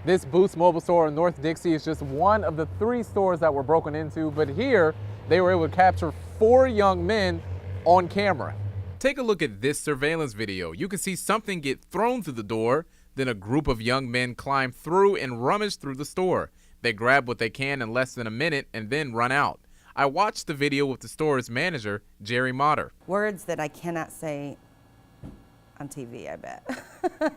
This Boost mobile store in North Dixie is just one of the 3 stores that were broken into, but here they were able to capture 4 young men on camera. Take a look at this surveillance video. You can see something get thrown through the door, then a group of young men climb through and rummage through the store. They grab what they can in less than a minute and then run out. I watched the video with the store's manager, Jerry Motter. Words that I cannot say on TV, I bet.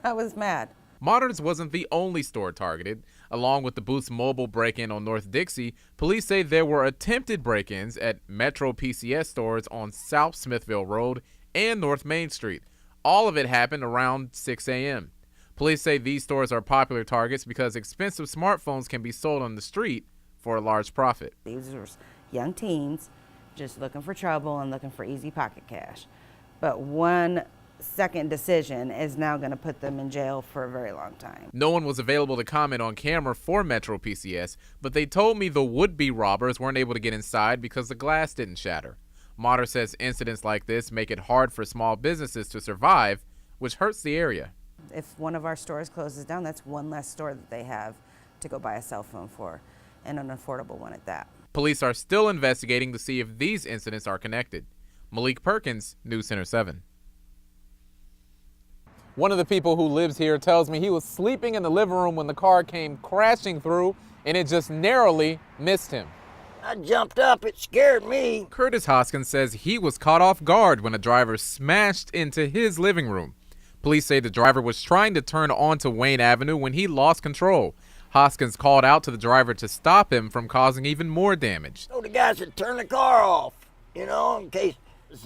I was mad. Modern's wasn't the only store targeted. Along with the Boost mobile break-in on North Dixie, police say there were attempted break-ins at Metro PCS stores on South Smithville Road and North Main Street. All of it happened around 6 a.m. Police say these stores are popular targets because expensive smartphones can be sold on the street for a large profit. These were young teens just looking for trouble and looking for easy pocket cash. But one second decision is now going to put them in jail for a very long time. No one was available to comment on camera for Metro PCS, but they told me the would-be robbers weren't able to get inside because the glass didn't shatter. Motter says incidents like this make it hard for small businesses to survive, which hurts the area. If one of our stores closes down, that's one less store that they have to go buy a cell phone for, and an affordable one at that. Police are still investigating to see if these incidents are connected. Malik, Perkins, News Center 7. One of the people who lives here tells me he was sleeping in the living room when the car came crashing through and it just narrowly missed him. I jumped up, it scared me. Curtis Hoskins says he was caught off guard when a driver smashed into his living room. Police say the driver was trying to turn onto Wayne Avenue when he lost control. Hoskins called out to the driver to stop him from causing even more damage. So the guy said, turn the car off, in case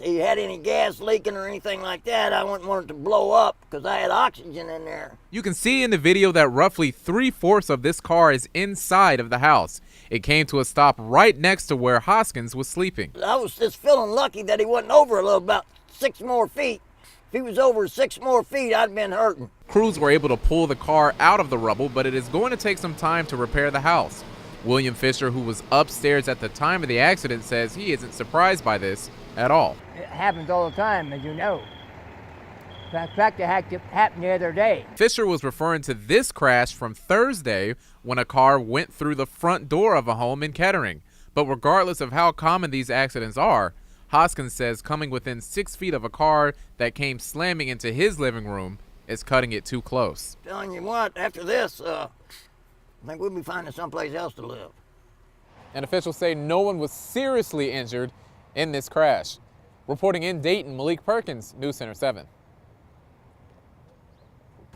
he had any gas leaking or anything like that. I wouldn't want it to blow up because I had oxygen in there. You can see in the video that roughly 3/4 of this car is inside of the house. It came to a stop right next to where Hoskins was sleeping. I was just feeling lucky that he wasn't over about 6 more feet. If he was over 6 more feet, I'd been hurting. Crews were able to pull the car out of the rubble, but it is going to take some time to repair the house. William Fisher, who was upstairs at the time of the accident, says he isn't surprised by this at all. It happens all the time, as you know. In fact, it happened the other day. Fisher was referring to this crash from Thursday when a car went through the front door of a home in Kettering. But regardless of how common these accidents are, Hoskins says coming within 6 feet of a car that came slamming into his living room is cutting it too close. Telling you what, after this, I think we'll be finding someplace else to live. And officials say no one was seriously injured in this crash. Reporting in Dayton, Malik, Perkins, News Center 7.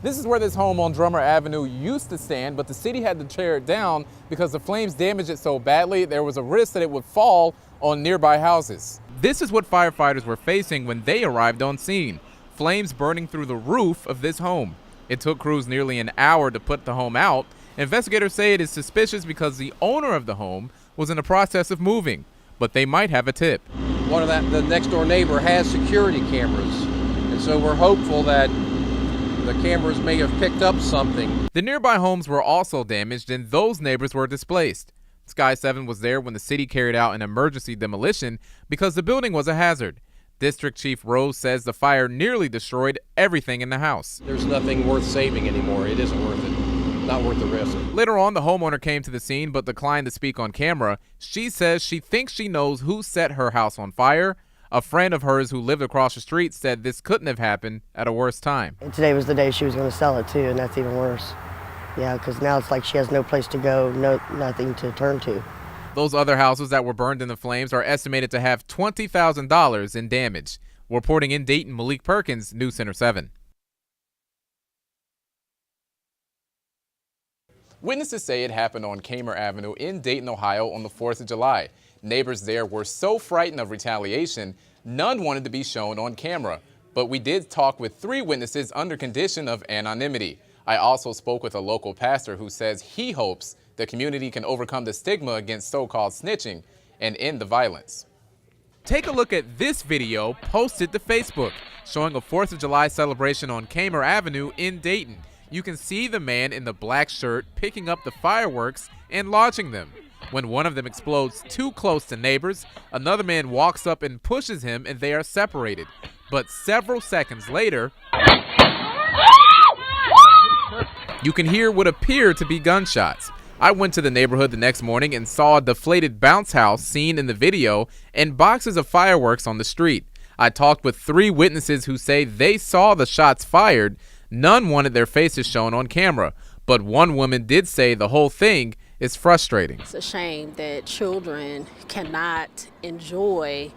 This is where this home on Drummer Avenue used to stand, but the city had to tear it down because the flames damaged it so badly there was a risk that it would fall on nearby houses. This is what firefighters were facing when they arrived on scene. Flames burning through the roof of this home. It took crews nearly an hour to put the home out. Investigators say it is suspicious because the owner of the home was in the process of moving, but they might have a tip. The next door neighbor has security cameras, and so we're hopeful that the cameras may have picked up something. The nearby homes were also damaged and those neighbors were displaced. Sky 7 was there when the city carried out an emergency demolition because the building was a hazard. District Chief Rose says the fire nearly destroyed everything in the house. There's nothing worth saving anymore. It isn't worth it. Not worth the risk. Later on, the homeowner came to the scene but declined to speak on camera. She says she thinks she knows who set her house on fire. A friend of hers who lived across the street said this couldn't have happened at a worse time. And today was the day she was going to sell it too, and that's even worse. Yeah, because now it's like she has no place to go, nothing to turn to. Those other houses that were burned in the flames are estimated to have $20,000 in damage. Reporting in Dayton, Malik, Perkins, News Center 7. Witnesses say it happened on Kamer Avenue in Dayton, Ohio on the 4th of July. Neighbors there were so frightened of retaliation, none wanted to be shown on camera. But we did talk with 3 witnesses under condition of anonymity. I also spoke with a local pastor who says he hopes the community can overcome the stigma against so-called snitching and end the violence. Take a look at this video posted to Facebook showing a 4th of July celebration on Kamer Avenue in Dayton. You can see the man in the black shirt picking up the fireworks and launching them. When one of them explodes too close to neighbors, another man walks up and pushes him and they are separated. But several seconds later, You can hear what appear to be gunshots. I went to the neighborhood the next morning and saw a deflated bounce house seen in the video and boxes of fireworks on the street. I talked with 3 witnesses who say they saw the shots fired. None wanted their faces shown on camera, but one woman did say the whole thing is frustrating. It's a shame that children cannot enjoy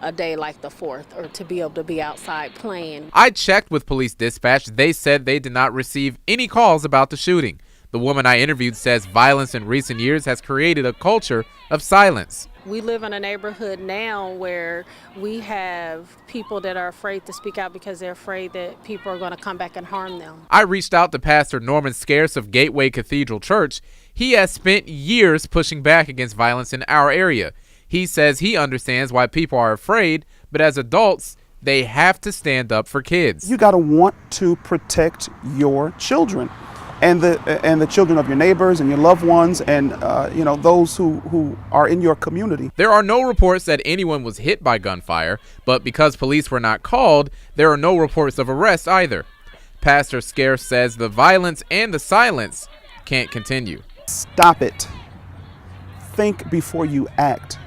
a day like the 4th or to be able to be outside playing. I checked with police dispatch. They said they did not receive any calls about the shooting. The woman I interviewed says violence in recent years has created a culture of silence. We live in a neighborhood now where we have people that are afraid to speak out because they're afraid that people are going to come back and harm them. I reached out to Pastor Norman Scarce of Gateway Cathedral Church. He has spent years pushing back against violence in our area. He says he understands why people are afraid, but as adults, they have to stand up for kids. You got to want to protect your children and the children of your neighbors and your loved ones and those who are in your community. There are no reports that anyone was hit by gunfire, but because police were not called, there are no reports of arrests either. Pastor Scarce says the violence and the silence can't continue. Stop it. Think before you act.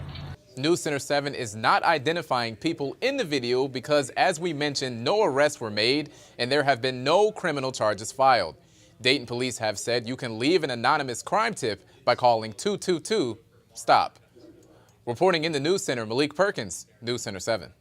News Center 7 is not identifying people in the video because, as we mentioned, no arrests were made and there have been no criminal charges filed. Dayton police have said you can leave an anonymous crime tip by calling 222-STOP. Reporting in the News Center, Malik Perkins, News Center 7.